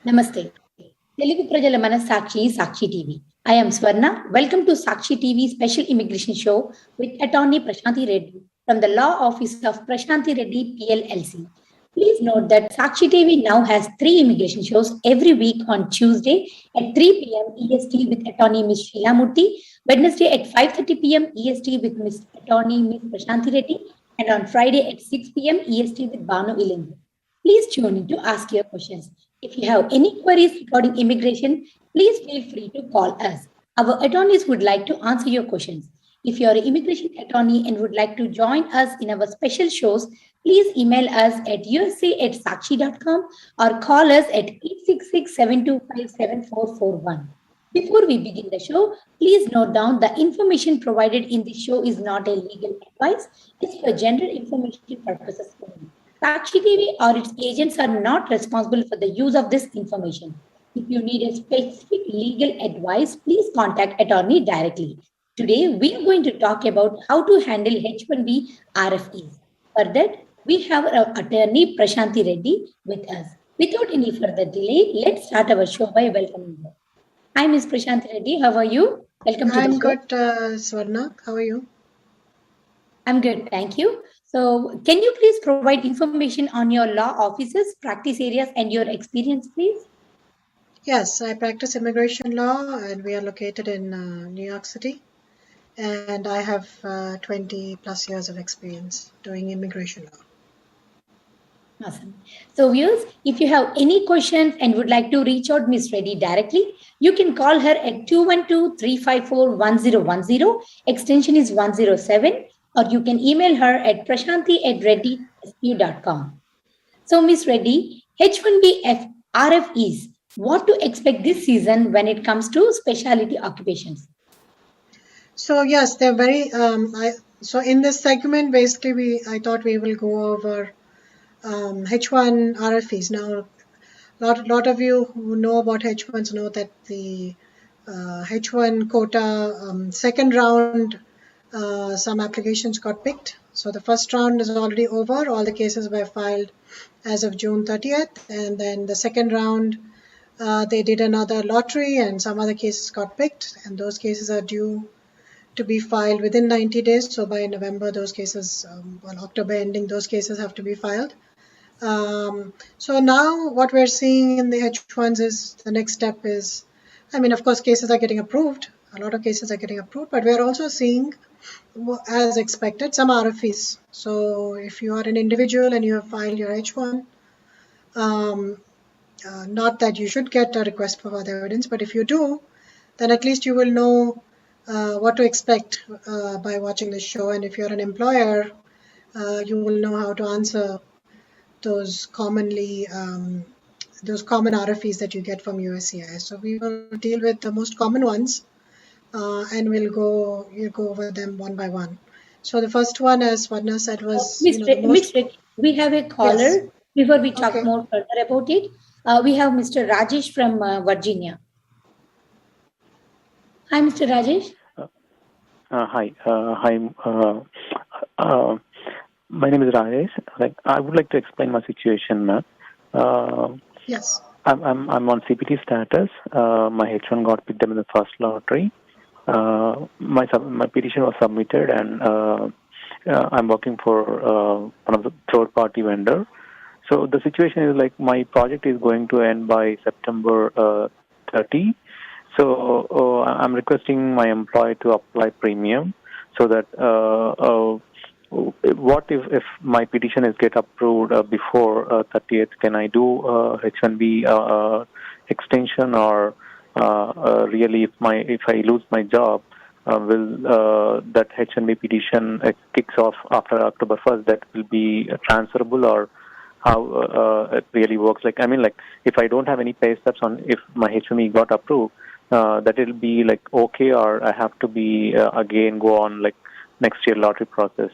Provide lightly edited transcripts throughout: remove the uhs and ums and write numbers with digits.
Namaste. Telugu Prajala Sakshi Sakshi TV. I am Swarna. Welcome to Sakshi TV special immigration show with attorney Prashanthi Reddy from the Law Office of Prashanthi Reddy PLLC. Please note that Sakshi TV now has 3 immigration shows every week on Tuesday at 3 p.m. EST with attorney Ms. Sheila Murthy, Wednesday at 5:30 p.m. EST with Ms. attorney Ms. Prashanthi Reddy, and on Friday at 6 p.m. EST with Banu Ilindu. Please tune in to ask your questions. If you have any queries regarding immigration, please feel free to call us. Our attorneys would like to answer your questions. If you are an immigration attorney and would like to join us in our special shows, please email us at usa@sakshi.com or call us at 866-725-7441. Before we begin the show, please note down the information provided in this show is not a legal advice. It's for general information purposes only. Sakshi TV or its agents are not responsible for the use of this information. If you need a specific legal advice, please contact attorney directly. Today, we are going to talk about how to handle H-1B RFEs. For that, we have our attorney Prashanthi Reddy with us. Without any further delay, let's start our show by welcoming her. Hi, Ms. Prashanthi Reddy. How are you? Welcome to the show. I'm good, Swarna. How are you? I'm good, thank you. So, can you please provide information on your law offices, practice areas, and your experience, please? Yes, I practice immigration law, and we are located in New York City. And I have 20 plus years of experience doing immigration law. Awesome. So, viewers, if you have any questions and would like to reach out Ms. Reddy directly, you can call her at 212-354-1010. Extension is 107. Or you can email her at prashanthi@reddysq.com. So, Ms. Reddy, H-1B RFEs, what to expect this season when it comes to specialty occupations? So yes, they're very. So in this segment, basically, I thought we will go over H1 RFEs. Now, lot of you who know about H1s know that the H1 quota second round. Some applications got picked. So the first round is already over. All the cases were filed as of June 30th. And then the second round, they did another lottery and some other cases got picked. And those cases are due to be filed within 90 days. So by November, those cases, October ending, those cases have to be filed. So now what we're seeing in the H1s is the next step is, I mean, of course, cases are getting approved. A lot of cases are getting approved, but we're also seeing, as expected, some RFEs. So if you are an individual and you have filed your H1, not that you should get a request for further evidence, but if you do, then at least you will know what to expect by watching this show. And if you're an employer, you will know how to answer those common RFEs that you get from USCIS. So we will deal with the most common ones. And we'll go over them one by one. So the first one, as Swarna said, was we have a caller. Yes. Before we talk more further about it, we have Mr. Rajesh from Virginia. Hi, Mr. Rajesh. Hi. My name is Rajesh. I would like to explain my situation, ma'am. Yes. I'm on CPT status. My H1 got picked up in the first lottery. My petition was submitted, and I'm working for one of the third-party vendor. So the situation is like my project is going to end by September 30. So I'm requesting my employer to apply premium so that what if my petition is get approved before 30th? Can I do H1B extension, or really if I lose my job, will that H1B petition kicks off after October 1st? That will be transferable, or how it really works? Like, I mean, like if I don't have any pay stubs on if my H1B got approved, that it'll be like okay, or I have to be again go on like next year lottery process.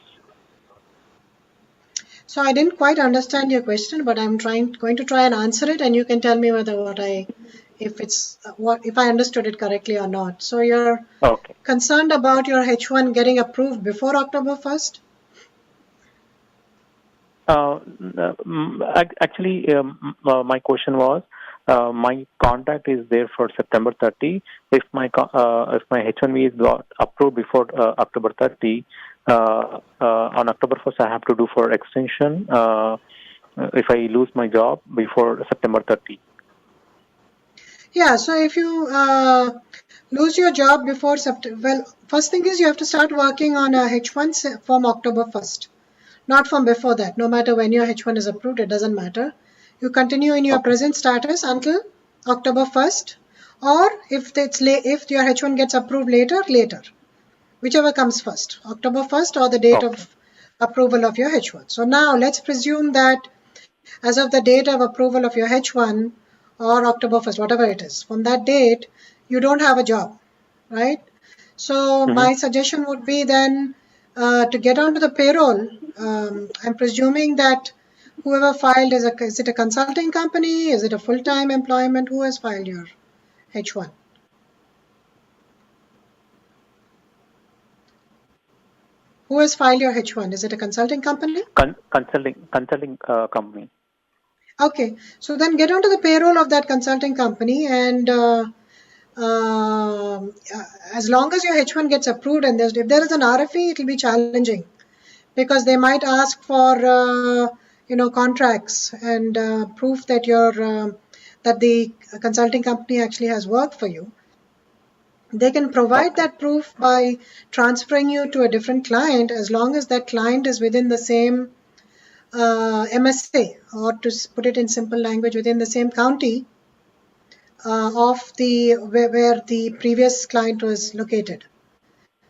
So I didn't quite understand your question, but I'm going to try and answer it, and you can tell me whether if I understood it correctly or not. So you're concerned about your H1 getting approved before October 1st? Actually, my question was, my contract is there for September 30. If my H1B is got approved before October 30, on October 1st I have to do for extension if I lose my job before September 30. Yeah, so if you lose your job before September, well, first thing is you have to start working on a H1 from October 1st, not from before that. No matter when your H1 is approved, it doesn't matter. You continue in your present status until October 1st, or if your H1 gets approved later, whichever comes first, October 1st or the date of approval of your H1. So now let's presume that as of the date of approval of your H1 or October 1st, whatever it is, from that date, you don't have a job, right? So my suggestion would be then to get onto the payroll. I'm presuming that whoever filed is it a consulting company? Is it a full-time employment? Who has filed your H1? Who has filed your H1? Is it a consulting company? Consulting company. Okay, so then get onto the payroll of that consulting company, and as long as your H1 gets approved, and if there is an RFE, it will be challenging because they might ask for contracts and proof that that the consulting company actually has worked for you. They can provide that proof by transferring you to a different client as long as that client is within the same MSA, or to put it in simple language, within the same county of where the previous client was located.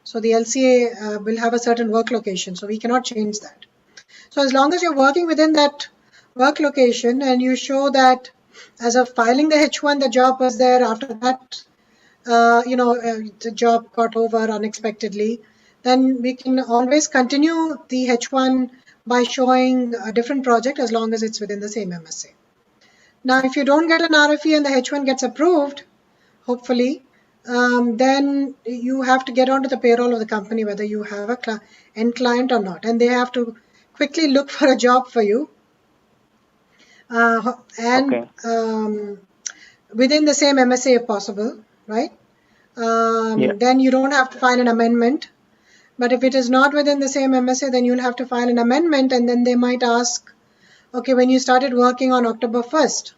So the LCA will have a certain work location, so we cannot change that. So as long as you're working within that work location and you show that as of filing the H1, the job was there, after that the job got over unexpectedly, then we can always continue the H1 by showing a different project as long as it's within the same MSA. Now, if you don't get an RFE and the H1 gets approved, hopefully, then you have to get onto the payroll of the company, whether you have a end client or not, and they have to quickly look for a job for you. Within the same MSA if possible, right? Then you don't have to file an amendment. But if it is not within the same MSA, then you'll have to file an amendment, and then they might ask, okay, when you started working on October 1st,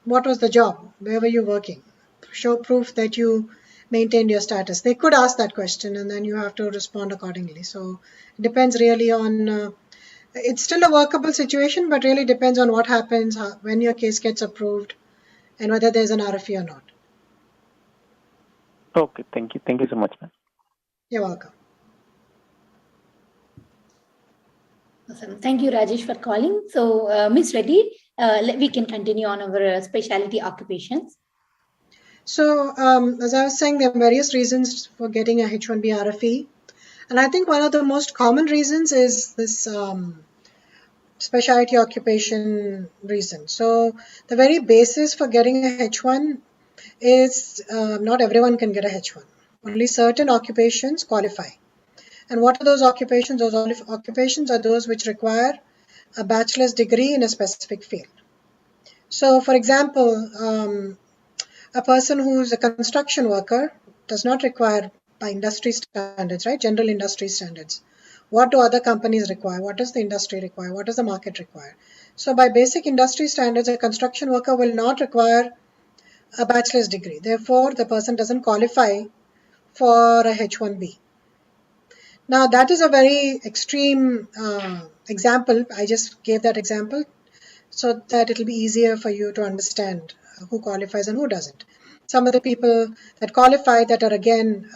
what was the job? Where were you working? Show proof that you maintained your status. They could ask that question, and then you have to respond accordingly. So it depends really on, it's still a workable situation, but really depends on what happens, when your case gets approved, and whether there's an RFE or not. Okay, thank you. Thank you so much, ma'am. You're welcome. Awesome. Thank you, Rajesh, for calling. So, Ms. Reddy, we can continue on our specialty occupations. So, as I was saying, there are various reasons for getting a H1B RFE. And I think one of the most common reasons is this specialty occupation reason. So, the very basis for getting a H1 is not everyone can get a H1. Only certain occupations qualify. And what are those occupations? Those occupations are those which require a bachelor's degree in a specific field. So, for example, a person who is a construction worker does not require by industry standards, right? General industry standards. What do other companies require? What does the industry require? What does the market require? So, by basic industry standards, a construction worker will not require a bachelor's degree. Therefore, the person doesn't qualify for a H1B. Now, that is a very extreme example. I just gave that example so that it will be easier for you to understand who qualifies and who doesn't. Some of the people that qualify that are again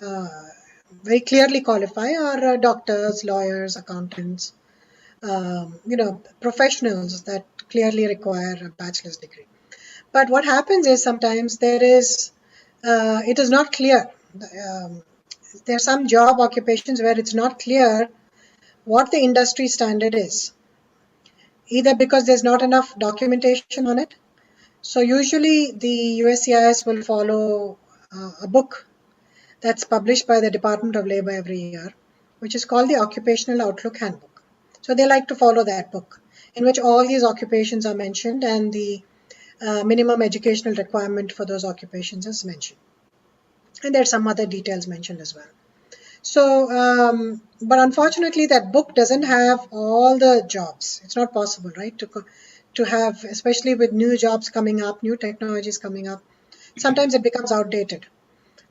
very clearly qualify are doctors, lawyers, accountants, professionals that clearly require a bachelor's degree. But what happens is sometimes it is not clear. There are some job occupations where it's not clear what the industry standard is, either because there's not enough documentation on it. So usually the USCIS will follow a book that's published by the Department of Labor every year, which is called the Occupational Outlook Handbook. So they like to follow that book, in which all these occupations are mentioned, and the minimum educational requirement for those occupations is mentioned. And there's some other details mentioned as well. So, but unfortunately, that book doesn't have all the jobs. It's not possible, right, to have, especially with new jobs coming up, new technologies coming up. Sometimes it becomes outdated.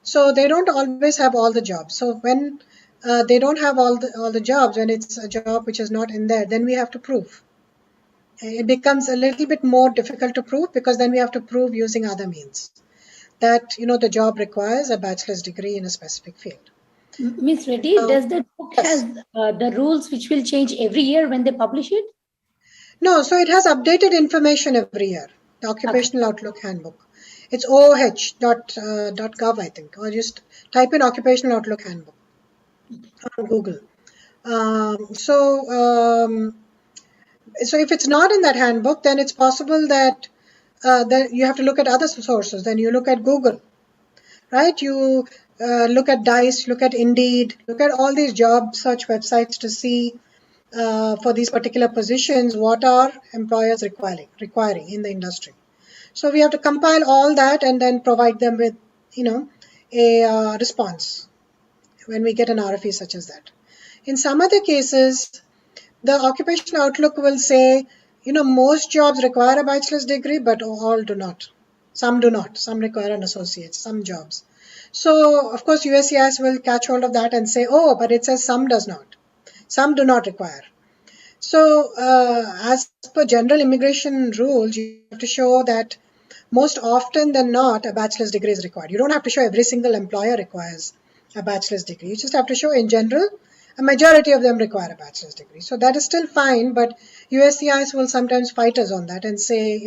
So they don't always have all the jobs. So when they don't have all the jobs, when it's a job which is not in there, then we have to prove. It becomes a little bit more difficult to prove because then we have to prove using other means that the job requires a bachelor's degree in a specific field. Miss Reddy, does that book Yes. has the rules which will change every year when they publish it? No, so it has updated information every year. The Occupational Outlook Handbook. It's OOH.gov, I think, or just type in Occupational Outlook Handbook on Google. So if it's not in that handbook, then it's possible that you have to look at other sources. Then you look at Google, right? You look at Dice, look at Indeed, look at all these job search websites to see for these particular positions what are employers requiring in the industry. So we have to compile all that and then provide them with a response when we get an RFE such as that. In some other cases, the Occupational Outlook will say, most jobs require a bachelor's degree, but all do not. Some do not. Some require an associate, some jobs. So, of course, USCIS will catch hold of that and say, oh, but it says some does not. Some do not require. So, as per general immigration rules, you have to show that most often than not, a bachelor's degree is required. You don't have to show every single employer requires a bachelor's degree. You just have to show in general, a majority of them require a bachelor's degree. So that is still fine, but USCIS will sometimes fight us on that and say,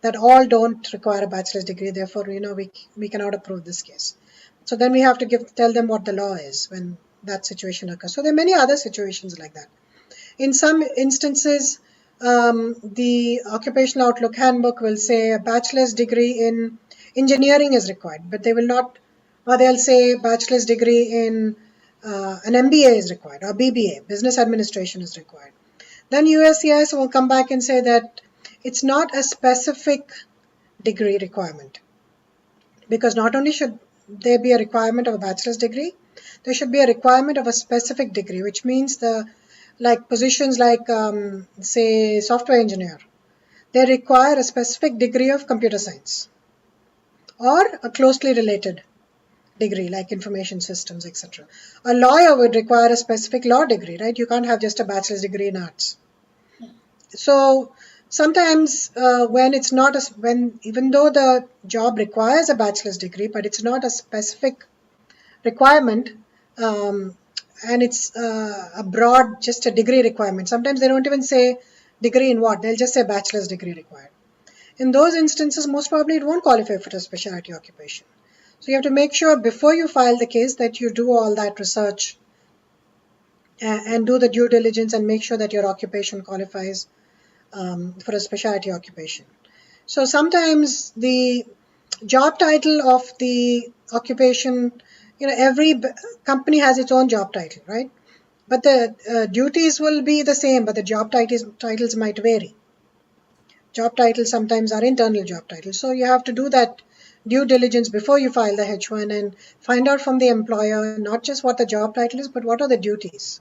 that all don't require a bachelor's degree. Therefore, we cannot approve this case. So then we have to tell them what the law is when that situation occurs. So there are many other situations like that. In some instances, the Occupational Outlook Handbook will say a bachelor's degree in engineering is required, but they will not, or they'll say bachelor's degree in an MBA is required, or BBA, business administration is required. Then USCIS will come back and say that it's not a specific degree requirement, because not only should there be a requirement of a bachelor's degree, there should be a requirement of a specific degree, which means positions like, say, software engineer, they require a specific degree of computer science or a closely related degree like information systems, etc. A lawyer would require a specific law degree, right? You can't have just a bachelor's degree in arts. So sometimes when it's not even though the job requires a bachelor's degree, but it's not a specific requirement, and it's a broad, just a degree requirement. Sometimes they don't even say degree in what, they'll just say bachelor's degree required. In those instances, most probably it won't qualify for a specialty occupation. So you have to make sure before you file the case that you do all that research and do the due diligence and make sure that your occupation qualifies for a specialty occupation. So sometimes the job title of the occupation, every company has its own job title, right? But the duties will be the same, but the job titles might vary. Job titles sometimes are internal job titles. So you have to do that due diligence before you file the H1 and find out from the employer not just what the job title is, but what are the duties.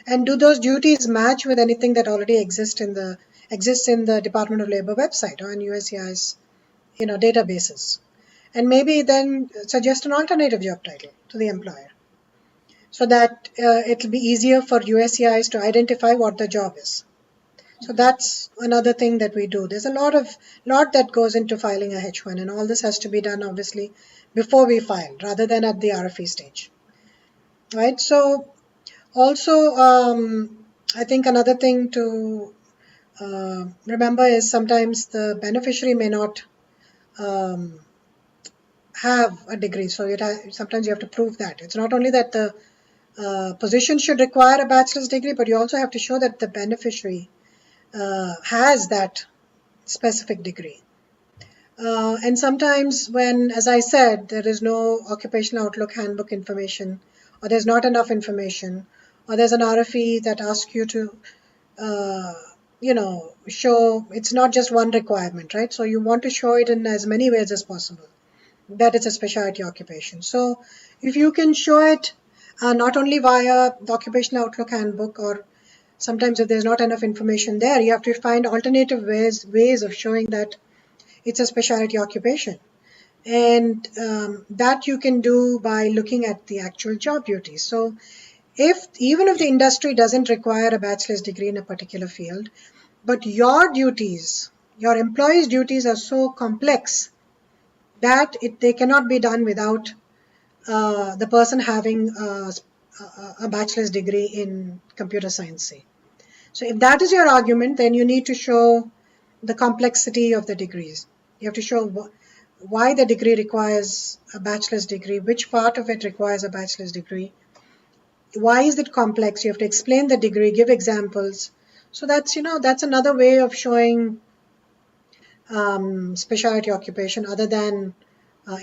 And do those duties match with anything that already exists in the Department of Labor website or in USCIS, databases. And maybe then suggest an alternative job title to the employer so that it'll be easier for USCIS to identify what the job is. So that's another thing that we do. There's a lot that goes into filing a H1, and all this has to be done obviously before we file rather than at the RFE stage, right? So also, I think another thing to remember is sometimes the beneficiary may not have a degree. So sometimes you have to prove that. It's not only that the position should require a bachelor's degree, but you also have to show that the beneficiary has that specific degree. And sometimes when, as I said, there is no Occupational Outlook Handbook information, or there's not enough information, or there's an RFE that asks you to show it's not just one requirement, right? So you want to show it in as many ways as possible that it's a specialty occupation. So if you can show it not only via the Occupational Outlook Handbook, or sometimes if there's not enough information there, you have to find alternative ways of showing that it's a specialty occupation. And that you can do by looking at the actual job duties. So even if the industry doesn't require a bachelor's degree in a particular field, but your duties, your employees' duties are so complex that they cannot be done without the person having a bachelor's degree in computer science, say. So if that is your argument, then you need to show the complexity of the degrees. You have to show why the degree requires a bachelor's degree, which part of it requires a bachelor's degree, why is it complex. You have to explain the degree, give examples. So that's another way of showing specialty occupation other than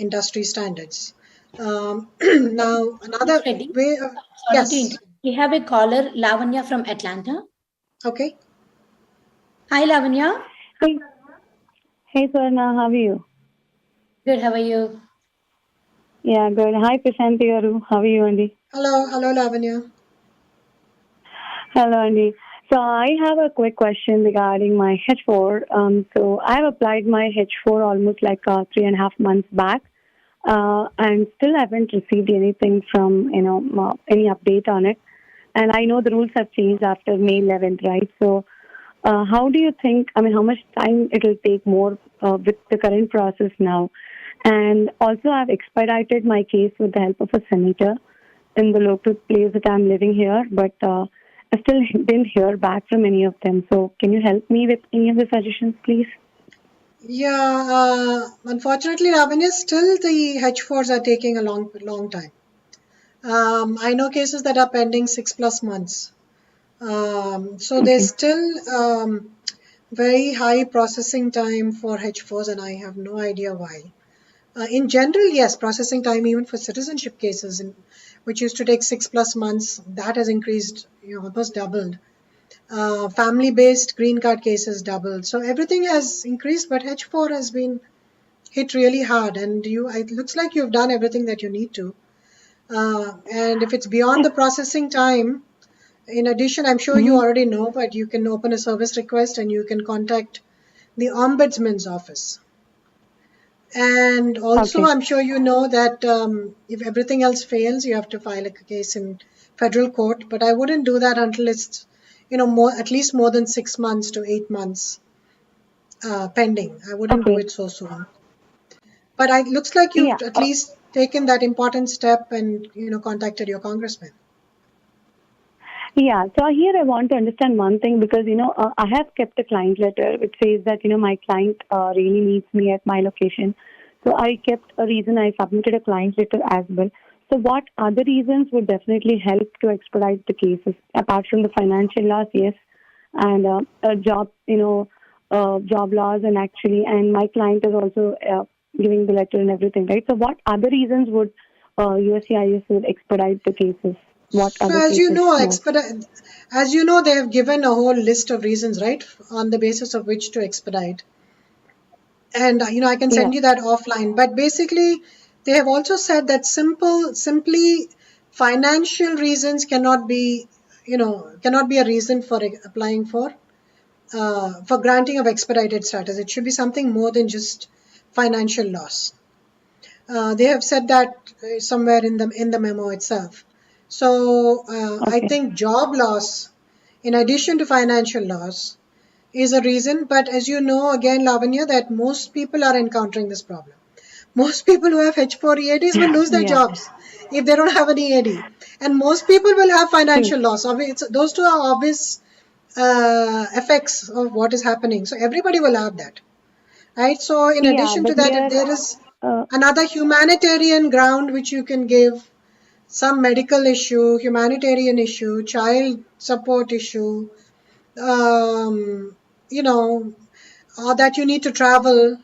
industry standards. Now another Reddy, way of, sorry to yes, interrupt. We have a caller, Lavanya from Atlanta. okay. Hi, Lavanya. Hey, hey Swarna, how are you? Good. How are you? Yeah, good. Hi Prashanthi Garu, how are you, Andy? Hello, Lavanya. Hello, Andy. So I have a quick question regarding my H4. So I have applied my H4 almost like 3.5 months back, and still haven't received anything from any update on it. And I know the rules have changed after May 11th, right? So how do you think? I mean, how much time it will take more with the current process now? And also, I've expedited my case with the help of a senator in the local place that I'm living here, but I still didn't hear back from any of them. So, can you help me with any of the suggestions, please? Yeah, unfortunately, Lavanya, still the H4s are taking a long time. I know cases that are pending 6+ months. So there's still very high processing time for H4s, and I have no idea why. In general, yes, processing time even for citizenship cases, which used to take 6+ months, that has increased, almost doubled. Family-based green card cases doubled. So everything has increased, but H4 has been hit really hard, and it looks like you've done everything that you need to. And if it's beyond the processing time, in addition, I'm sure you already know, but you can open a service request and you can contact the Ombudsman's office. And also, I'm sure you know that if everything else fails, you have to file a case in federal court. But I wouldn't do that until it's, at least more than 6 months to 8 months pending. I wouldn't do it so soon. But it looks like you've at least taken that important step and, contacted your congressman. Yeah, so here I want to understand one thing because, I have kept a client letter which says that, my client really needs me at my location. So I kept a reason, I submitted a client letter as well. So what other reasons would definitely help to expedite the cases apart from the financial loss? Yes, and job, job loss and my client is also giving the letter and everything, right? So what other reasons would USCIS would expedite the cases? What So other as you cases? know, they have given a whole list of reasons, right, on the basis of which to expedite. And I can send you that offline. But basically, they have also said that simply financial reasons cannot be a reason for applying for granting of expedited status. It should be something more than just financial loss. They have said that somewhere in the memo itself. So I think job loss, in addition to financial loss, is a reason. But as you know, again, Lavanya, that most people are encountering this problem. Most people who have H4 EADs will lose their jobs if they don't have an EAD. And most people will have financial loss. Those two are obvious effects of what is happening. So everybody will have that. Right? So in addition to that, if there is another humanitarian ground which you can give, some medical issue, humanitarian issue, child support issue, or that you need to travel,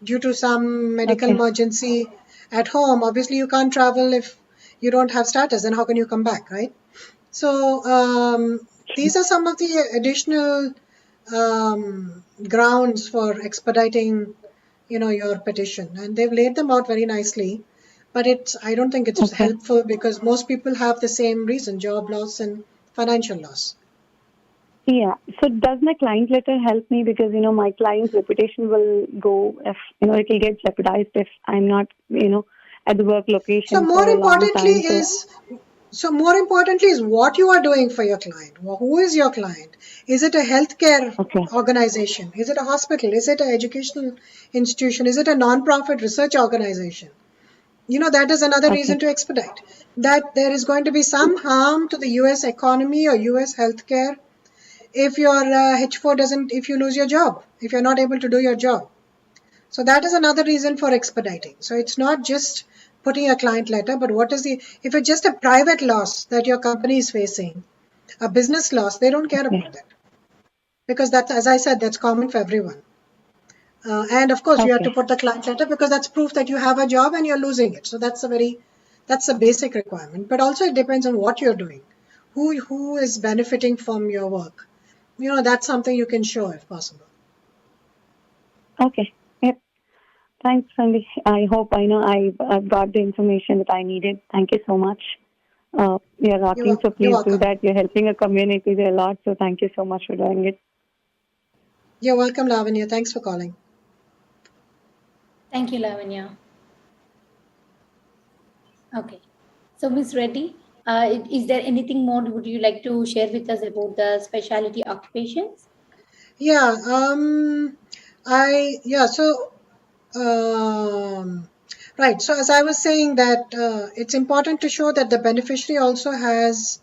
due to some medical emergency at home. Obviously, you can't travel if you don't have status, then how can you come back, right? So these are some of the additional grounds for expediting, your petition, and they've laid them out very nicely. But I don't think it's Okay. helpful because most people have the same reason: job loss and financial loss. Yeah. So does my client letter help me? Because, my client's reputation will go if, it will get jeopardized if I'm not, at the work So location more for a long importantly time. is what you are doing for your client. Who is your client? Is it a healthcare Okay. organization? Is it a hospital? Is it an educational institution? Is it a non-profit research organization? That is another reason Okay. to expedite. That there is going to be some harm to the US economy or US healthcare if your H4 if you lose your job, if you're not able to do your job. So that is another reason for expediting. So it's not just putting a client letter, but if it's just a private loss that your company is facing, a business loss, they don't care Okay. about that. Because that's, as I said, that's common for everyone. And of course, you have to Okay. put the client letter because that's proof that you have a job and you're losing it. So that's a basic requirement. But also it depends on what you're doing, who is benefiting from your work. That's something you can show if possible. Okay. Yep. Thanks, Sandy. I hope I've got the information that I needed. Thank you so much. You're rocking, so You're please do welcome. that. You're helping a community there a lot, so thank you so much for doing it. You're welcome, Lavanya. Thanks for calling. Thank you, Lavanya. Okay. So, Ms. Reddy, is there anything more would you like to share with us about the specialty occupations? Yeah. Right. So as I was saying that it's important to show that the beneficiary also has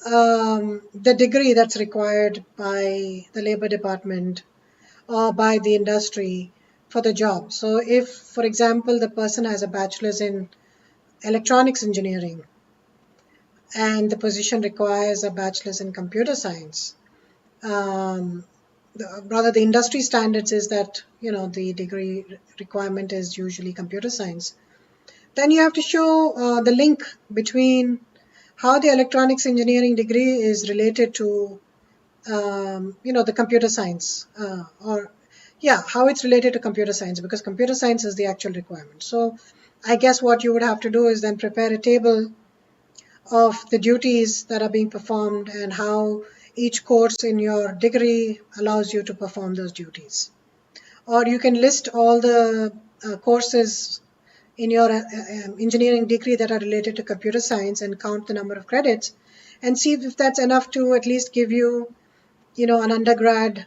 the degree that's required by the Labor Department or by the industry for the job. So if, for example, the person has a bachelor's in electronics engineering and the position requires a bachelor's in computer science, rather the industry standards is that the degree requirement is usually computer science, then you have to show the link between how the electronics engineering degree is related to the computer science how it's related to computer science, because computer science is the actual requirement. So I guess what you would have to do is then prepare a table of the duties that are being performed and how each course in your degree allows you to perform those duties. Or you can list all the courses in your engineering degree that are related to computer science and count the number of credits and see if that's enough to at least give you, an undergrad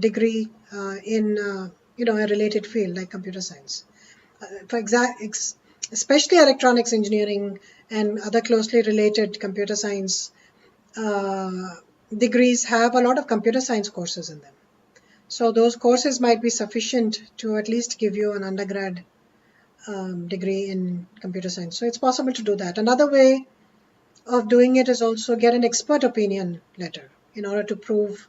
degree in, a related field like computer science. Especially electronics engineering and other closely related computer science degrees have a lot of computer science courses in them. So those courses might be sufficient to at least give you an undergrad degree in computer science. So it's possible to do that. Another way of doing it is also get an expert opinion letter in order to prove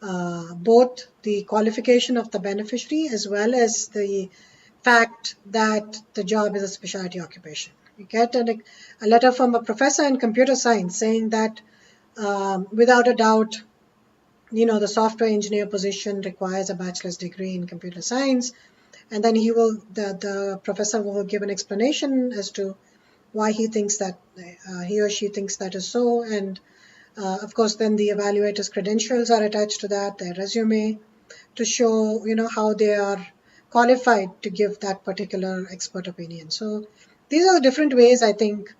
both the qualification of the beneficiary as well as the fact that the job is a specialty occupation. You get a letter from a professor in computer science saying that without a doubt, the software engineer position requires a bachelor's degree in computer science, and then the professor will give an explanation as to why he thinks that he or she thinks that is so, and of course then the evaluator's credentials are attached to that, their resume, to show how they are qualified to give that particular expert opinion. So these are the different ways, I think,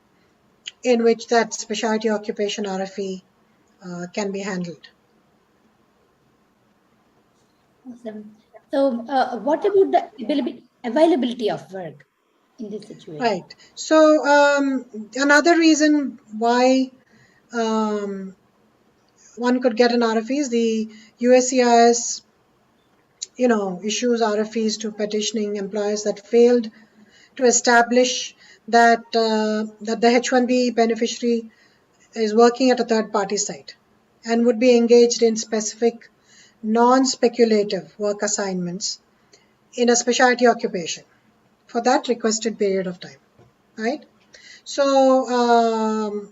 in which that specialty occupation RFE can be handled. Awesome. So, what about the availability of work in this situation? Right. So another reason why one could get an RFE is the USCIS, issues RFEs to petitioning employers that failed to establish that that the H-1B beneficiary is working at a third-party site and would be engaged in specific non-speculative work assignments in a specialty occupation for that requested period of time, right? So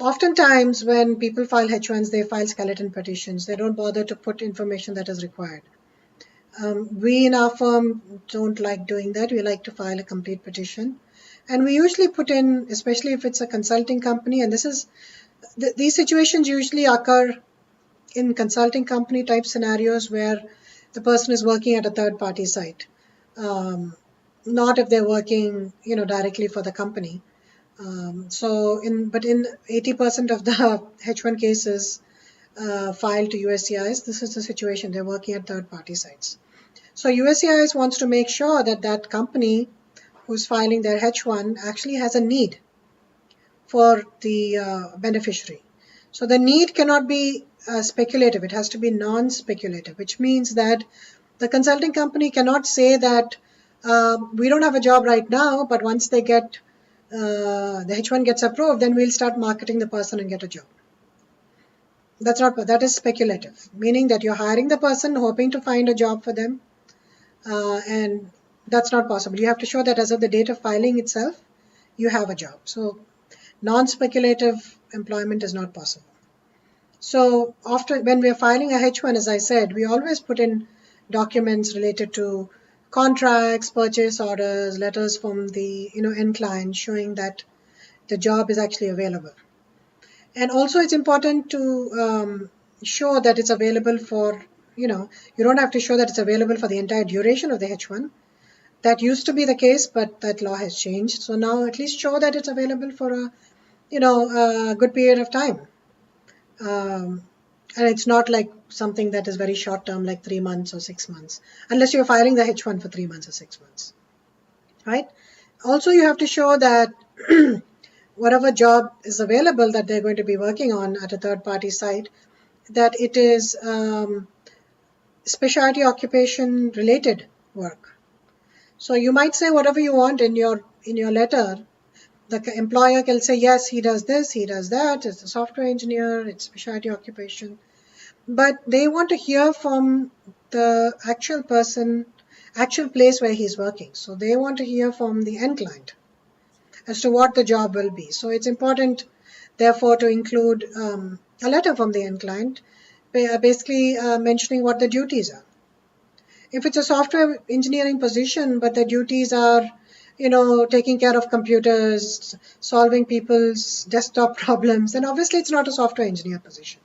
Oftentimes, when people file H1s, they file skeleton petitions. They don't bother to put information that is required. We in our firm don't like doing that. We like to file a complete petition. And we usually put in, especially if it's a consulting company, and these situations usually occur in consulting company type scenarios where the person is working at a third party site, not if they're working, directly for the company. But in 80% of the H1 cases filed to USCIS, this is the situation. They're working at third party sites. So USCIS wants to make sure that that company who's filing their H1 actually has a need for the beneficiary. So the need cannot be speculative. It has to be non-speculative, which means that the consulting company cannot say that we don't have a job right now, but once they get the H1 gets approved, then we'll start marketing the person and get a job. That is speculative, meaning that you're hiring the person hoping to find a job for them, and that's not possible. You have to show that as of the date of filing itself, you have a job. So non-speculative employment is not possible. So when we are filing a H1, as I said, we always put in documents related to contracts, purchase orders, letters from the end client showing that the job is actually available. And also it's important to show that it's available for, you don't have to show that it's available for the entire duration of the H1. That used to be the case, but that law has changed. So now at least show that it's available for a good period of time. And it's not like something that is very short term, like 3 months or 6 months, unless you're filing the H1 for 3 months or 6 months, right? Also, you have to show that whatever job is available that they're going to be working on at a third party site, that it is specialty occupation related work. So you might say whatever you want in your letter. The employer can say, yes, he does this, he does that, it's a software engineer, it's specialty occupation. But they want to hear from the actual person, actual place where he's working. So they want to hear from the end client as to what the job will be. So it's important, therefore, to include a letter from the end client, basically mentioning what the duties are. If it's a software engineering position, but the duties are, taking care of computers, solving people's desktop problems, then obviously it's not a software engineer position.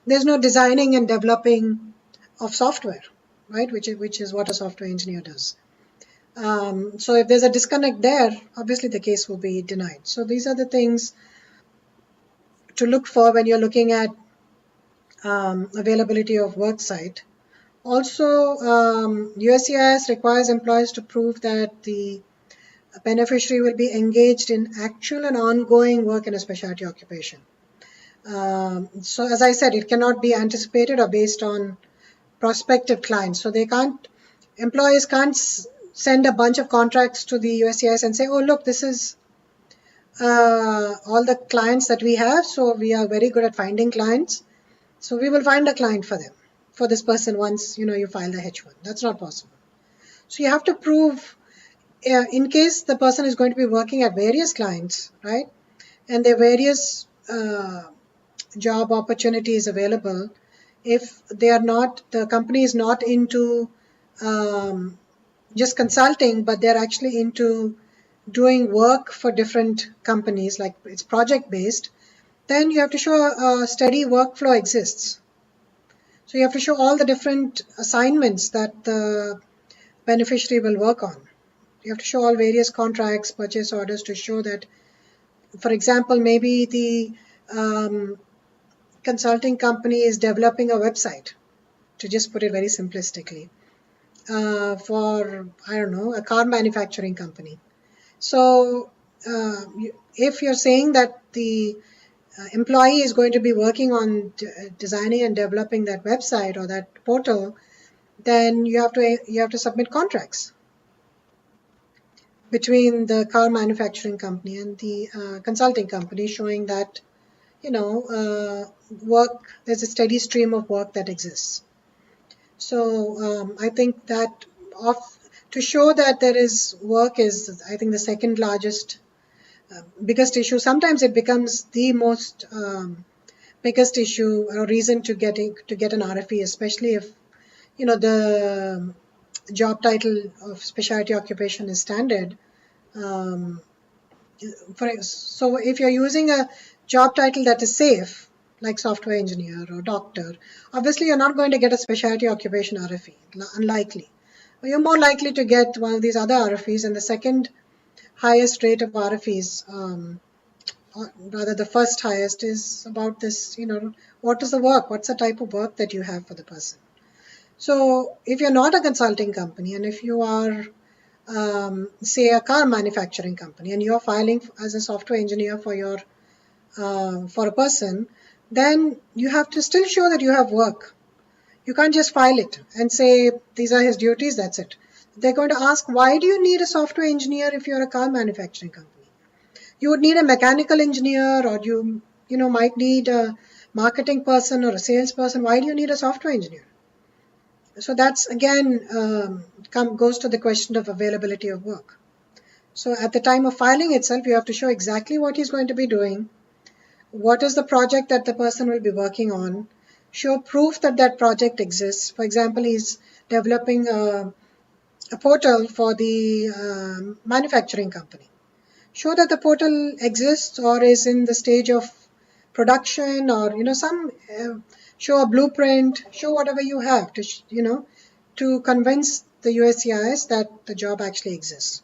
There's no designing and developing of software, right? Which is what a software engineer does. So if there's a disconnect there, obviously the case will be denied. So these are the things to look for when you're looking at availability of work site. Also, USCIS requires employers to prove that the beneficiary will be engaged in actual and ongoing work in a specialty occupation. So as I said, it cannot be anticipated or based on prospective clients. So employers can't send a bunch of contracts to the USCIS and say, oh, look, this is all the clients that we have. So we are very good at finding clients. So we will find a client for them, for this person once, you file the H1. That's not possible. So you have to prove, in case the person is going to be working at various clients, right? And there are various job opportunities available. If the company is not into just consulting, but they're actually into doing work for different companies, like it's project based, then you have to show a steady workflow exists. So you have to show all the different assignments that the beneficiary will work on. You have to show all various contracts, purchase orders to show that, for example, maybe the consulting company is developing a website, to just put it very simplistically, for, I don't know, a car manufacturing company. So if you're saying that the employee is going to be working on designing and developing that website or that portal, then you have to submit contracts between the car manufacturing company and the consulting company, showing that there's a steady stream of work that exists. So I think that to show that there is work is, I think, the second largest biggest issue. Sometimes it becomes the most biggest issue or reason to get an RFE, especially if the job title of specialty occupation is standard. So if you're using a job title that is safe, like software engineer or doctor, obviously you're not going to get a specialty occupation RFE, unlikely. You're more likely to get one of these other RFEs, and the second highest rate of RFEs, or rather the first highest, is about this, what is the work, what's the type of work that you have for the person. So if you're not a consulting company, and if you are say a car manufacturing company, and you're filing as a software engineer for your for a person, then you have to still show that you have work. You can't just file it and say these are his duties, that's it. They're going to ask, why do you need a software engineer if you're a car manufacturing company? You would need a mechanical engineer, or you might need a marketing person or a salesperson. Why do you need a software engineer? So that's again goes to the question of availability of work. So at the time of filing itself, you have to show exactly what he's going to be doing, what is the project that the person will be working on, show proof that that project exists. For example, he's developing a portal for the manufacturing company. Show that the portal exists or is in the stage of production, or show a blueprint, show whatever you have to convince the USCIS that the job actually exists.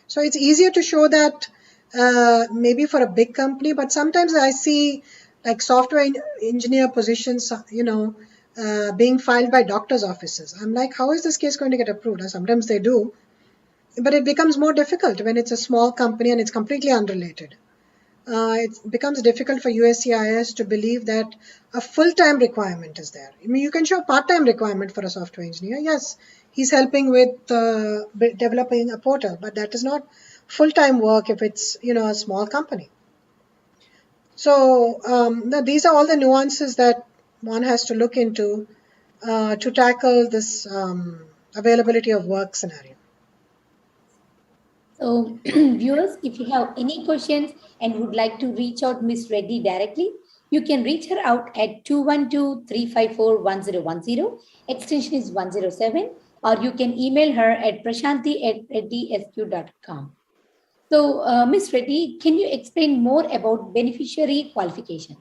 So it's easier to show that maybe for a big company, but sometimes I see like software engineer positions, being filed by doctors' offices. I'm like, how is this case going to get approved? And sometimes they do, but it becomes more difficult when it's a small company and it's completely unrelated. It becomes difficult for USCIS to believe that a full-time requirement is there. I mean, you can show a part-time requirement for a software engineer. Yes, he's helping with developing a portal, but that is not full-time work if it's a small company. So these are all the nuances that one has to look into to tackle this availability of work scenario. So, viewers, if you have any questions and would like to reach out Ms. Reddy directly, you can reach her out at 212-354-1010. Extension is 107, or you can email her at prashanthi@reddysq.com. So, Ms. Reddy, can you explain more about beneficiary qualifications?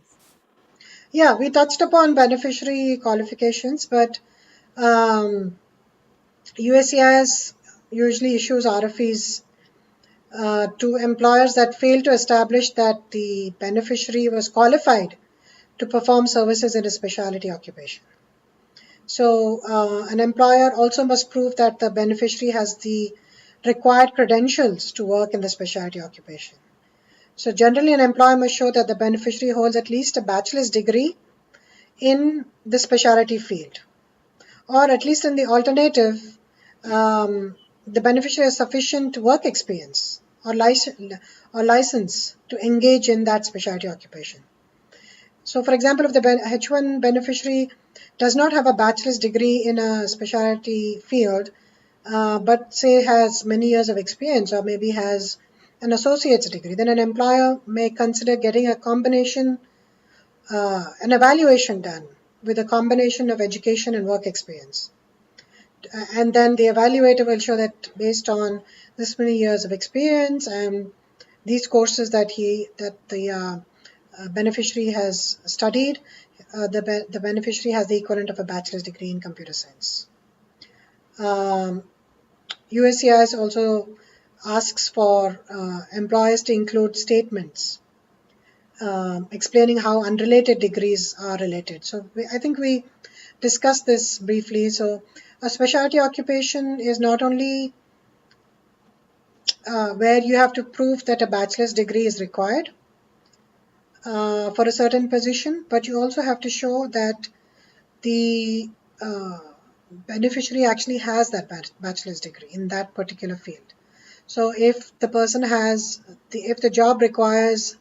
Yeah, we touched upon beneficiary qualifications, but USCIS usually issues RFEs to employers that fail to establish that the beneficiary was qualified to perform services in a specialty occupation. So an employer also must prove that the beneficiary has the required credentials to work in the specialty occupation. So generally, an employer must show that the beneficiary holds at least a bachelor's degree in the specialty field, or at least in the alternative, the beneficiary has sufficient work experience or license to engage in that specialty occupation. So, for example, if the H1 beneficiary does not have a bachelor's degree in a specialty field, but say has many years of experience, or maybe has an associate's degree, then an employer may consider getting a combination, an evaluation done with a combination of education and work experience. And then the evaluator will show that based on this many years of experience and these courses that the beneficiary has studied, the beneficiary has the equivalent of a bachelor's degree in computer science. USCIS also asks for employers to include statements explaining how unrelated degrees are related. So I think we discussed this briefly. So a specialty occupation is not only where you have to prove that a bachelor's degree is required for a certain position, but you also have to show that the beneficiary actually has that bachelor's degree in that particular field. So if the person has, if the job requires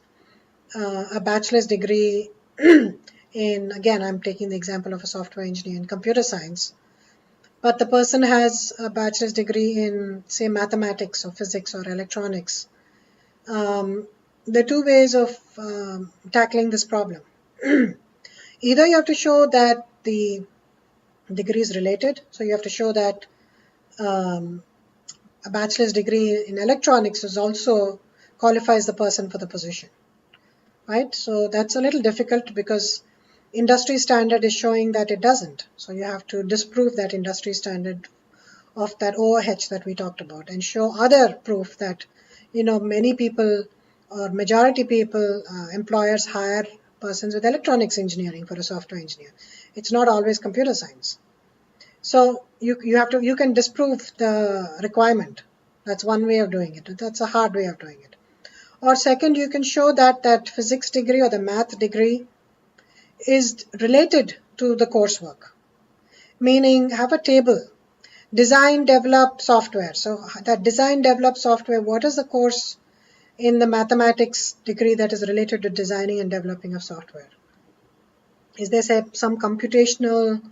a bachelor's degree in, again, I'm taking the example of a software engineer in computer science, but the person has a bachelor's degree in, say, mathematics or physics or electronics, There are two ways of tackling this problem. Either you have to show that the degree is related, so you have to show that a bachelor's degree in electronics is also qualifies the person for the position, right? So that's a little difficult because industry standard is showing that it doesn't. So you have to disprove that industry standard of that OH that we talked about and show other proof that, many people or majority people, employers hire persons with electronics engineering for a software engineer. It's not always computer science. So you can disprove the requirement. That's one way of doing it. That's a hard way of doing it. Or second, you can show that physics degree or the math degree is related to the coursework. Meaning have a table, design, develop software. So that design, develop software, what is the course in the mathematics degree that is related to designing and developing of software? Is there some computational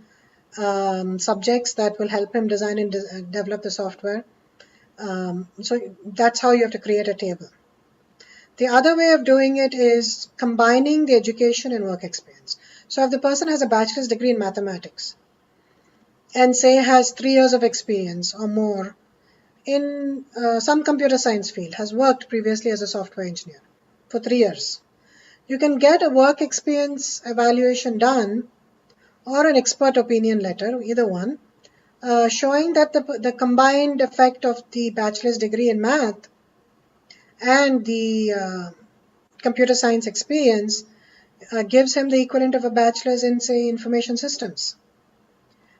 subjects that will help him design and develop the software? So that's how you have to create a table. The other way of doing it is combining the education and work experience. So if the person has a bachelor's degree in mathematics and say has 3 years of experience or more in some computer science field, has worked previously as a software engineer for 3 years, you can get a work experience evaluation done or an expert opinion letter, either one, showing that the combined effect of the bachelor's degree in math and the computer science experience gives him the equivalent of a bachelor's in, say, information systems.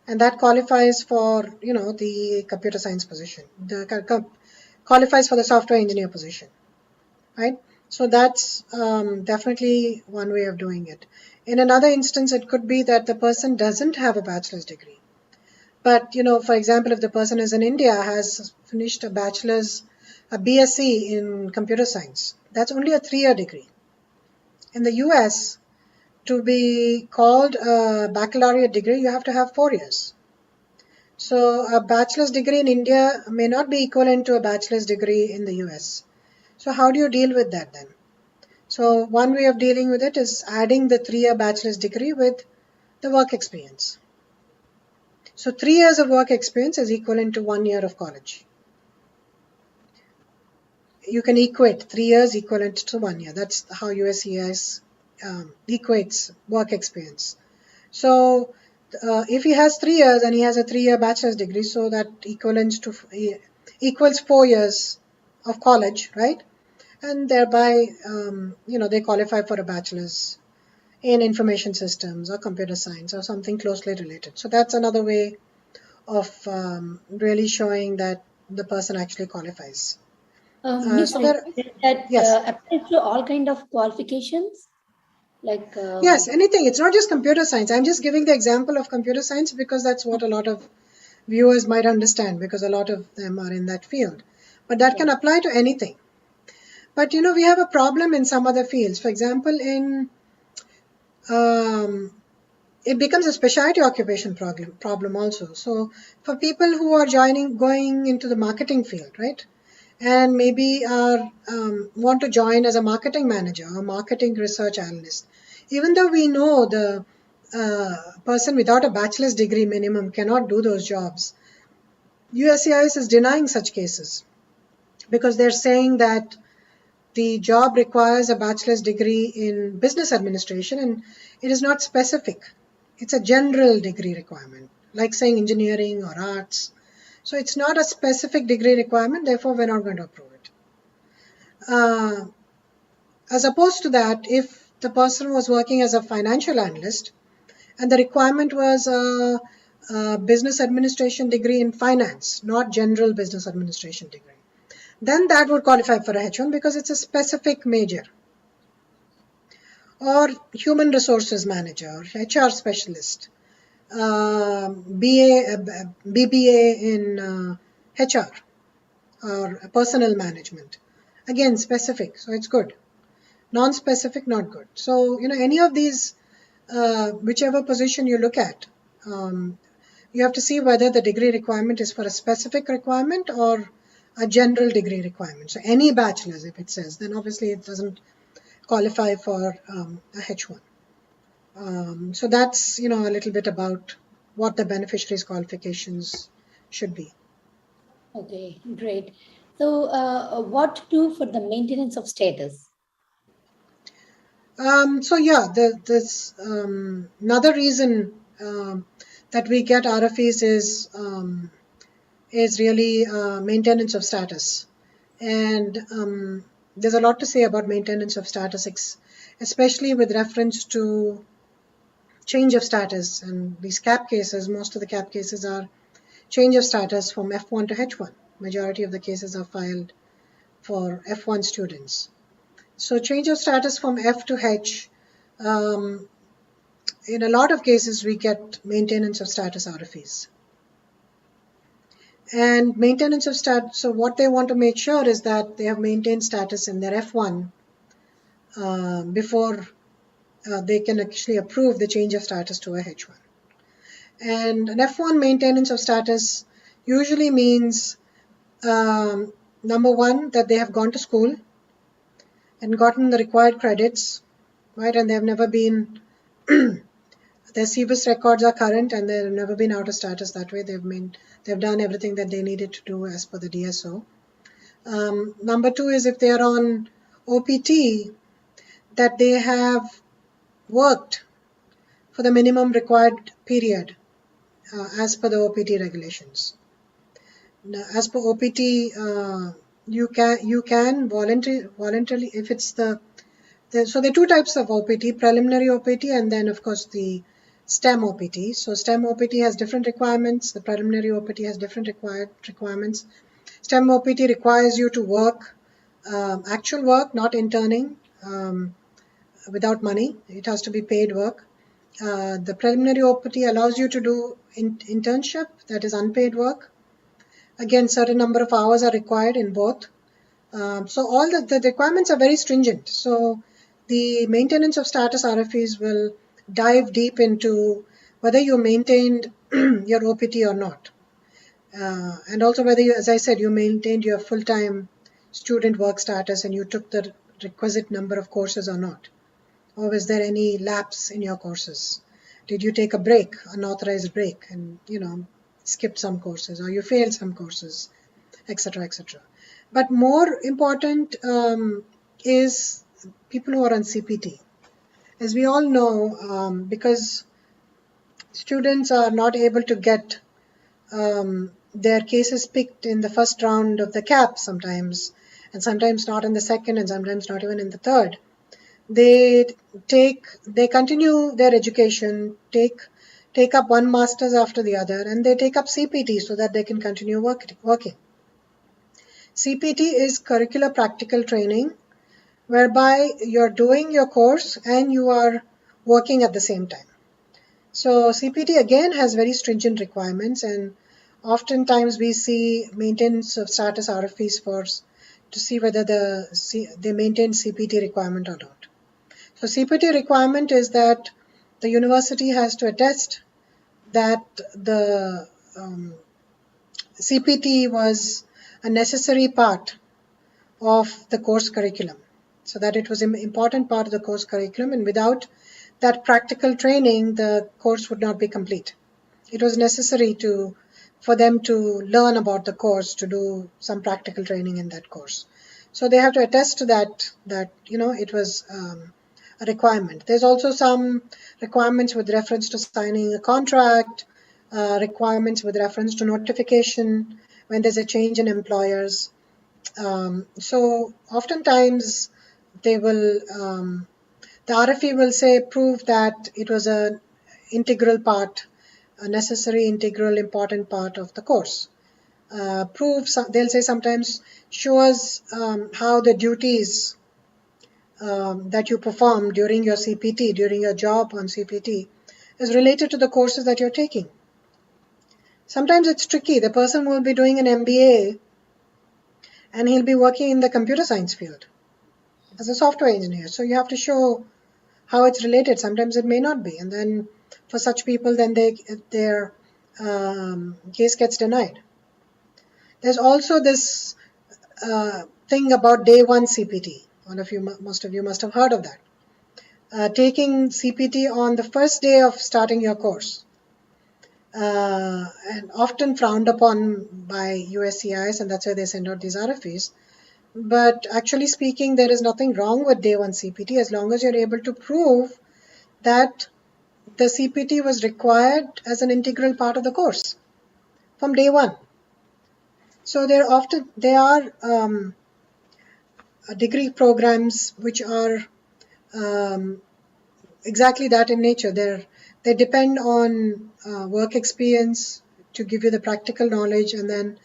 And that qualifies for, the computer science position, qualifies for the software engineer position, right? So that's definitely one way of doing it. In another instance, it could be that the person doesn't have a bachelor's degree. But, for example, if the person is in India, has finished a BSc in computer science, that's only a 3-year degree. In the US, to be called a baccalaureate degree, you have to have 4 years. So a bachelor's degree in India may not be equivalent to a bachelor's degree in the US. So how do you deal with that then? So one way of dealing with it is adding the 3-year bachelor's degree with the work experience. So 3 years of work experience is equivalent to 1 year of college. You can equate 3 years equivalent to 1 year. That's how USCIS equates work experience. So if he has 3 years and he has a 3-year bachelor's degree, so that equals 4 years of college, right? And thereby, they qualify for a bachelor's in information systems or computer science or something closely related. So that's another way of really showing that the person actually qualifies. Miss, that yes. applies to all kind of qualifications? Like yes, anything. It's not just computer science. I'm just giving the example of computer science because that's what a lot of viewers might understand, because a lot of them are in that field. But that can apply to anything. But we have a problem in some other fields. For example, it becomes a specialty occupation problem also. So for people who are going into the marketing field, right, and maybe want to join as a marketing manager or marketing research analyst, even though we know the person without a bachelor's degree minimum cannot do those jobs, USCIS is denying such cases because they're saying that the job requires a bachelor's degree in business administration and it is not specific. It's a general degree requirement, like saying engineering or arts. So it's not a specific degree requirement, therefore we're not going to approve it. As opposed to that, if the person was working as a financial analyst and the requirement was a business administration degree in finance, not general business administration degree, then that would qualify for a H1 because it's a specific major. Or human resources manager, or HR specialist, BBA in HR or personnel management. Again, specific, so it's good. Non-specific, not good. So, any of these, whichever position you look at, you have to see whether the degree requirement is for a specific requirement or a general degree requirement. So any bachelor's, if it says, then obviously it doesn't qualify for a H1. So that's, a little bit about what the beneficiary's qualifications should be. Okay, great. So, what to do for the maintenance of status? There's another reason that we get RFEs is really maintenance of status, and there's a lot to say about maintenance of status, especially with reference to change of status. And these CAP cases, most of the CAP cases are change of status from F1 to H1. Majority of the cases are filed for F1 students. So change of status from F to H, in a lot of cases we get maintenance of status RFEs. And maintenance of status, so what they want to make sure is that they have maintained status in their F1 before they can actually approve the change of status to a H1. And an F1 maintenance of status usually means, number one, that they have gone to school and gotten the required credits, right? And they have never been, their CBIS records are current and they've never been out of status that way. They've done everything that they needed to do as per the DSO. Number two is if they are on OPT, that they have worked for the minimum required period as per the OPT regulations. Now, as per OPT, you can voluntarily, if it's so there are two types of OPT, preliminary OPT and then of course the STEM OPT. So STEM OPT has different requirements. The preliminary OPT has different requirements. STEM OPT requires you to work, actual work, not interning, without money. It has to be paid work. The preliminary OPT allows you to do internship, that is unpaid work. Again, certain number of hours are required in both. So all the requirements are very stringent. So the maintenance of status RFEs will dive deep into whether you maintained your OPT or not. And also whether you, as I said, you maintained your full-time student work status and you took the requisite number of courses or not. Or was there any lapse in your courses? Did you take a break, unauthorized break, and skipped some courses, or you failed some courses, etc., etc. But more important is people who are on CPT. As we all know, because students are not able to get their cases picked in the first round of the CAP sometimes, and sometimes not in the second, and sometimes not even in the third. They continue their education, take up one master's after the other, and they take up CPT so that they can continue working. CPT is curricular practical training, whereby you're doing your course and you are working at the same time. So CPT again has very stringent requirements, and oftentimes we see maintenance of status RFEs to see whether they maintain CPT requirement or not. So CPT requirement is that the university has to attest that the CPT was a necessary part of the course curriculum, so that it was an important part of the course curriculum, and without that practical training, the course would not be complete. It was necessary for them to learn about the course, to do some practical training in that course. So they have to attest to that it was a requirement. There's also some requirements with reference to signing a contract, requirements with reference to notification when there's a change in employers. So oftentimes they will, the RFE will say, prove that it was a necessary, integral, important part of the course. They'll say sometimes, show us how the duties that you perform during your CPT, during your job on CPT, is related to the courses that you're taking. Sometimes it's tricky. The person will be doing an MBA and he'll be working in the computer science field as a software engineer. So you have to show how it's related. Sometimes it may not be. And then for such people, then their case gets denied. There's also this thing about day one CPT. Most of you must have heard of that. Taking CPT on the first day of starting your course, and often frowned upon by USCIS, and that's why they send out these RFEs. But actually speaking, there is nothing wrong with day one CPT as long as you're able to prove that the CPT was required as an integral part of the course from day one. So there are degree programs which are exactly that in nature. They depend on work experience to give you the practical knowledge, and then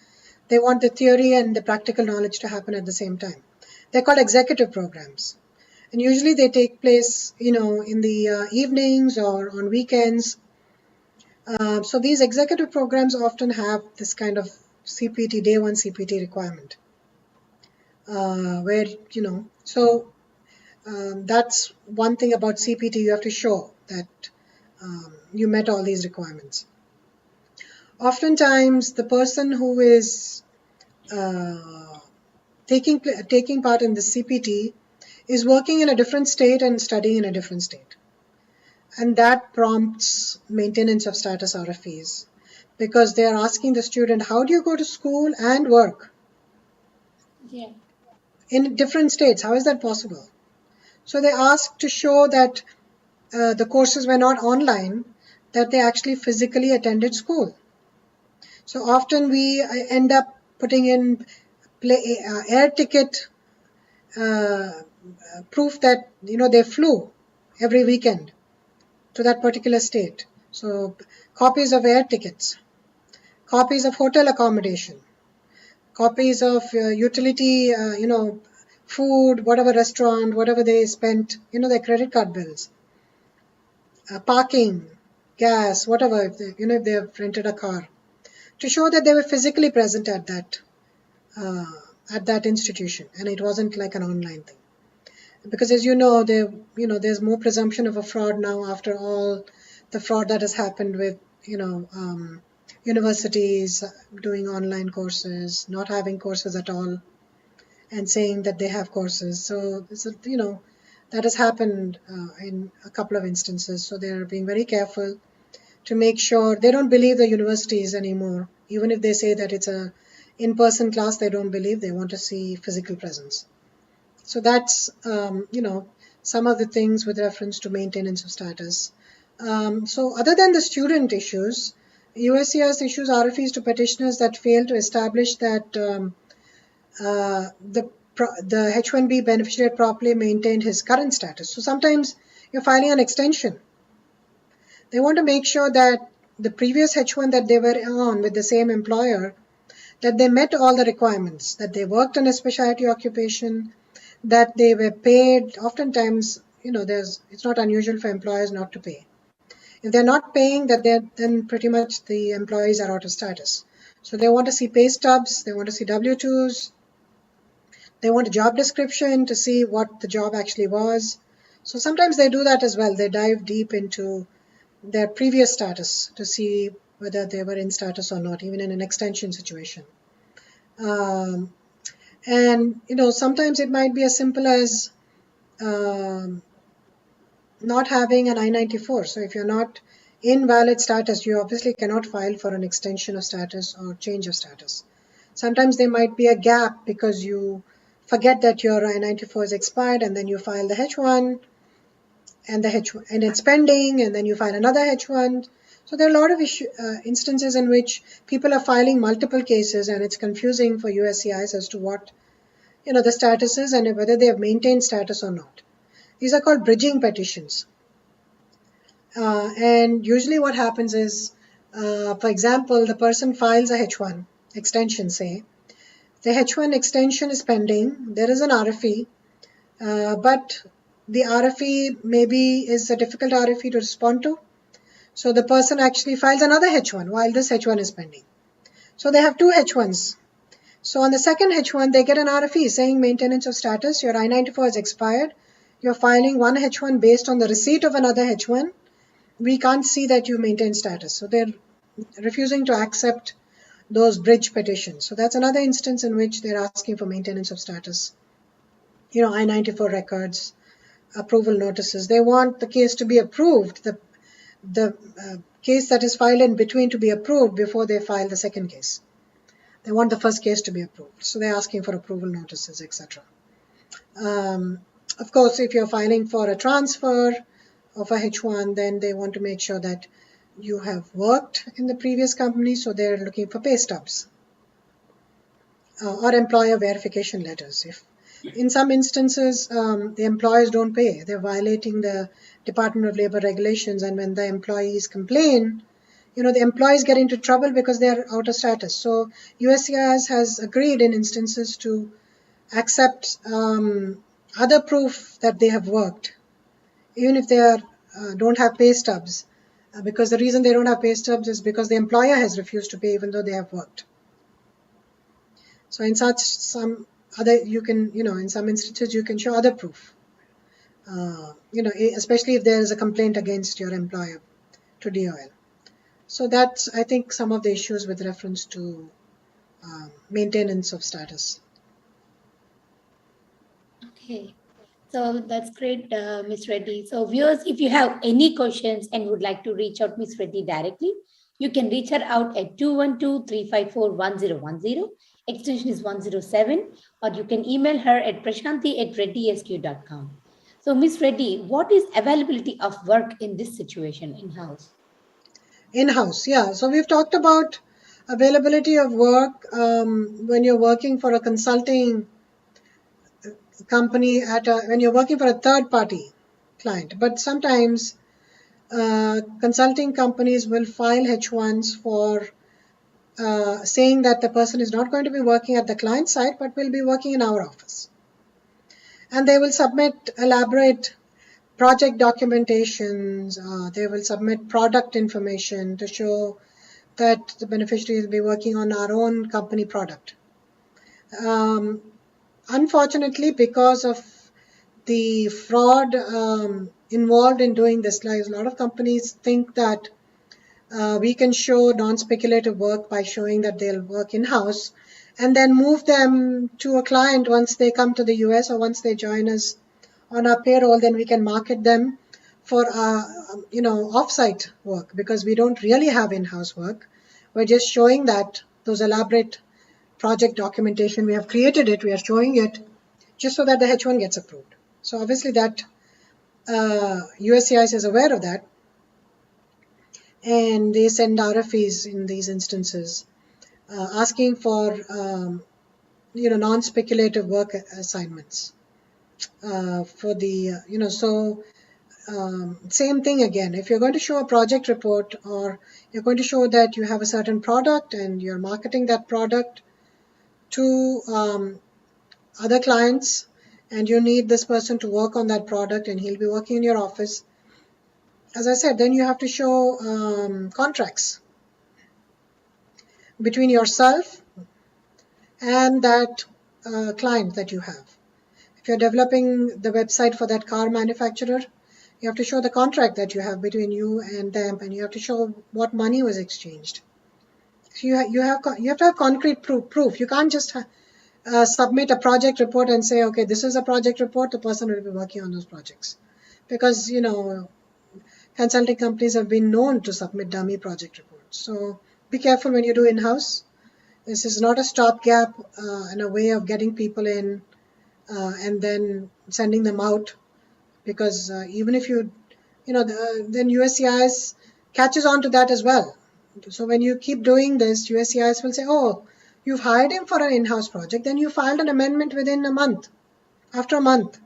they want the theory and the practical knowledge to happen at the same time. They're called executive programs, and usually they take place, in the evenings or on weekends. So these executive programs often have this kind of CPT, day one CPT requirement, where that's one thing about CPT. You have to show that you met all these requirements. Oftentimes, the person who is taking part in the CPT is working in a different state and studying in a different state. And that prompts maintenance of status RFEs, because they are asking the student, how do you go to school and work in different states? How is that possible? So they ask to show that the courses were not online, that they actually physically attended school. So often we end up putting in air ticket proof that they flew every weekend to that particular state. So copies of air tickets, copies of hotel accommodation, copies of utility, food, whatever restaurant, whatever they spent, their credit card bills, parking, gas, whatever, if they have rented a car, to show that they were physically present at that institution, and it wasn't like an online thing. Because as there's more presumption of a fraud now after all the fraud that has happened with universities doing online courses, not having courses at all, and saying that they have courses. So that has happened in a couple of instances. So they're being very careful to make sure they don't believe the universities anymore. Even if they say that it's a in-person class, they don't believe. They want to see physical presence. So that's some of the things with reference to maintenance of status. So other than the student issues, USCIS issues RFEs to petitioners that fail to establish that the H1B beneficiary had properly maintained his current status. So sometimes you're filing an extension. They want to make sure that the previous H1 that they were on with the same employer, that they met all the requirements, that they worked on a specialty occupation, that they were paid. Oftentimes, it's not unusual for employers not to pay. If they're not paying, then pretty much the employees are out of status. So they want to see pay stubs, they want to see W-2s, they want a job description to see what the job actually was. So sometimes they do that as well. They dive deep into their previous status to see whether they were in status or not, even in an extension situation. And sometimes it might be as simple as not having an I-94. So if you're not in valid status, you obviously cannot file for an extension of status or change of status. Sometimes there might be a gap because you forget that your I-94 is expired, and then you file the H1, and it's pending, and then you file another H1. So there are a lot of instances in which people are filing multiple cases, and it's confusing for USCIS as to what the status is and whether they have maintained status or not. These are called bridging petitions. And usually what happens is, for example, the person files a H1 extension, say. The H1 extension is pending. There is an RFE, but the RFE maybe is a difficult RFE to respond to. So the person actually files another H1 while this H1 is pending. So they have two H1s. So on the second H1, they get an RFE saying maintenance of status. Your I-94 is expired. You're filing one H1 based on the receipt of another H1. We can't see that you maintain status. So they're refusing to accept those bridge petitions. So that's another instance in which they're asking for maintenance of status. I-94 records, approval notices. They want the case to be approved, the case that is filed in between to be approved before they file the second case. They want the first case to be approved. So they're asking for approval notices, etc. Of course, if you're filing for a transfer of a H1, then they want to make sure that you have worked in the previous company, so they're looking for pay stubs or employer verification letters. If in some instances the employers don't pay, they're violating the Department of Labor regulations, and when the employees complain, the employees get into trouble because they're out of status. So USCIS has agreed in instances to accept other proof that they have worked, even if they don't have pay stubs, because the reason they don't have pay stubs is because the employer has refused to pay even though they have worked. So in some instances you can show other proof, especially if there is a complaint against your employer to DOL. So that's, I think, some of the issues with reference to maintenance of status. Okay. So that's great, Ms. Reddy. So viewers, if you have any questions and would like to reach out Ms. Reddy directly, you can reach her out at 212-354-1010. Extension is 107, or you can email her at prashanthi@reddysq.com. So Ms. Reddy, what is availability of work in this situation in-house? In-house, yeah. So we've talked about availability of work when you're working for a consulting company when you're working for a third-party client. But sometimes consulting companies will file H1s for saying that the person is not going to be working at the client site, but will be working in our office. And they will submit elaborate project documentations. They will submit product information to show that the beneficiary will be working on our own company product. Unfortunately, because of the fraud involved in doing this, a lot of companies think that we can show non-speculative work by showing that they'll work in-house and then move them to a client once they come to the US or once they join us on our payroll. Then we can market them for off-site work, because we don't really have in-house work. We're just showing that those elaborate project documentation, we have created it, we are showing it just so that the H1 gets approved. So obviously that USCIS is aware of that, and they send RFEs in these instances asking for non-speculative work assignments for the same thing again. If you're going to show a project report, or you're going to show that you have a certain product and you're marketing that product to other clients, and you need this person to work on that product and he'll be working in your office, as I said, then you have to show contracts between yourself and that client that you have. If you're developing the website for that car manufacturer, you have to show the contract that you have between you and them, and you have to show what money was exchanged. So you have to have concrete proof. You can't just submit a project report and say, okay, this is a project report, the person will be working on those projects. Because, consulting companies have been known to submit dummy project reports. So be careful when you do in-house. This is not a stopgap and a way of getting people in and then sending them out. Because even if then USCIS catches on to that as well. So when you keep doing this, USCIS will say, oh, you've hired him for an in-house project, then you filed an amendment within a month, after a month,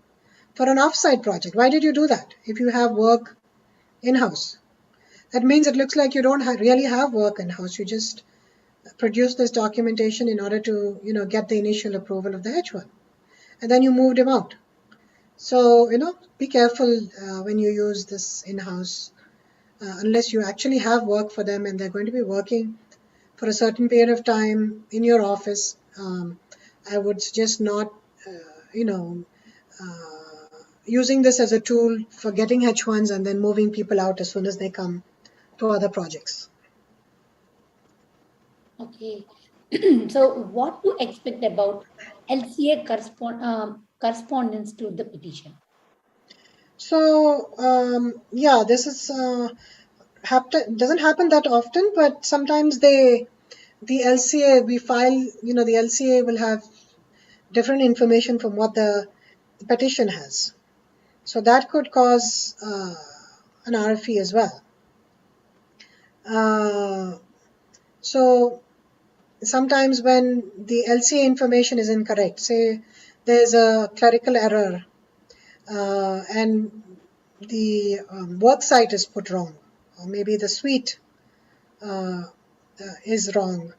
for an off-site project. Why did you do that if you have work in-house? That means it looks like you don't really have work in-house. You just produce this documentation in order to, get the initial approval of the H1. And then you moved him out. So, be careful when you use this in-house, unless you actually have work for them and they're going to be working for a certain period of time in your office. I would suggest not, using this as a tool for getting H1s and then moving people out as soon as they come to other projects. Okay. So, what to expect about LCA correspondence to the petition? So yeah, this is doesn't happen that often, but sometimes the LCA we file, the LCA will have different information from what the petition has. So that could cause an RFE as well. So sometimes when the LCA information is incorrect, say there's a clerical error and the work site is put wrong, or maybe the suite is wrong,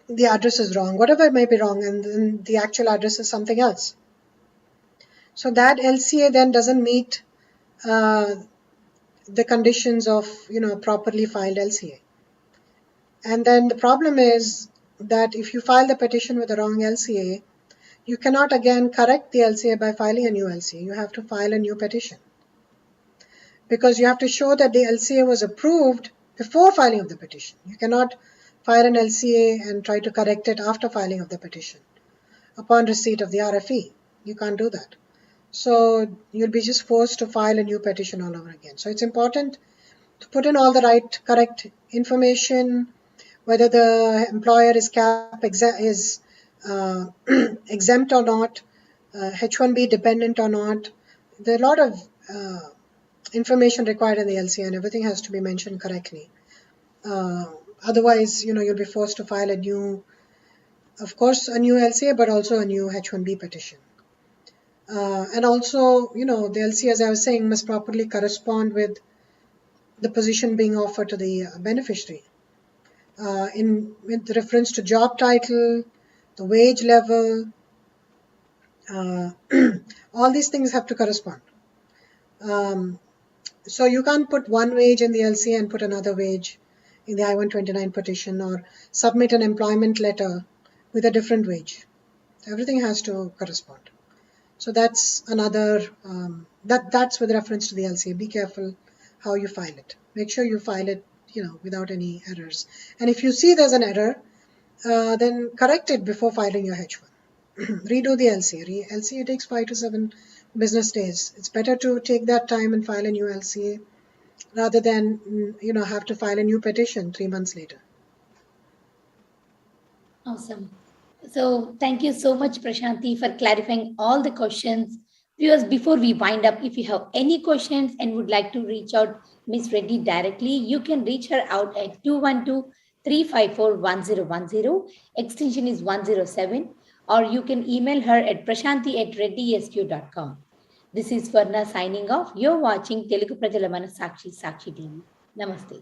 the address is wrong, whatever may be wrong, and then the actual address is something else. So that LCA then doesn't meet the conditions of properly filed LCA. And then the problem is that if you file the petition with the wrong LCA, you cannot again correct the LCA by filing a new LCA. You have to file a new petition, because you have to show that the LCA was approved before filing of the petition. You cannot file an LCA and try to correct it after filing of the petition upon receipt of the RFE. You can't do that. So you'll be just forced to file a new petition all over again. So it's important to put in all the right, correct information, whether the employer is exempt or not, H1B dependent or not. There are a lot of information required in the LCA, and everything has to be mentioned correctly. Otherwise, you'll be forced to file a new LCA, but also a new H1B petition. And also, the LCA, as I was saying, must properly correspond with the position being offered to the beneficiary. With reference to job title, the wage level, all these things have to correspond. So you can't put one wage in the LCA and put another wage in the I-129 petition, or submit an employment letter with a different wage. Everything has to correspond. So that's another, that's with reference to the LCA. Be careful how you file it. Make sure you file it, without any errors. And if you see there's an error, then correct it before filing your H1. Redo the LCA. LCA takes 5 to 7 business days. It's better to take that time and file a new LCA rather than, have to file a new petition 3 months later. Awesome. So thank you so much, Prashanthi, for clarifying all the questions. Viewers, before we wind up, if you have any questions and would like to reach out Ms. Reddy directly, you can reach her out at 212-354-1010. Extension is 107. Or you can email her at prashanthi@reddysq.com. This is Swarna signing off. You're watching Telugu Prajala Sakshi TV. Namaste.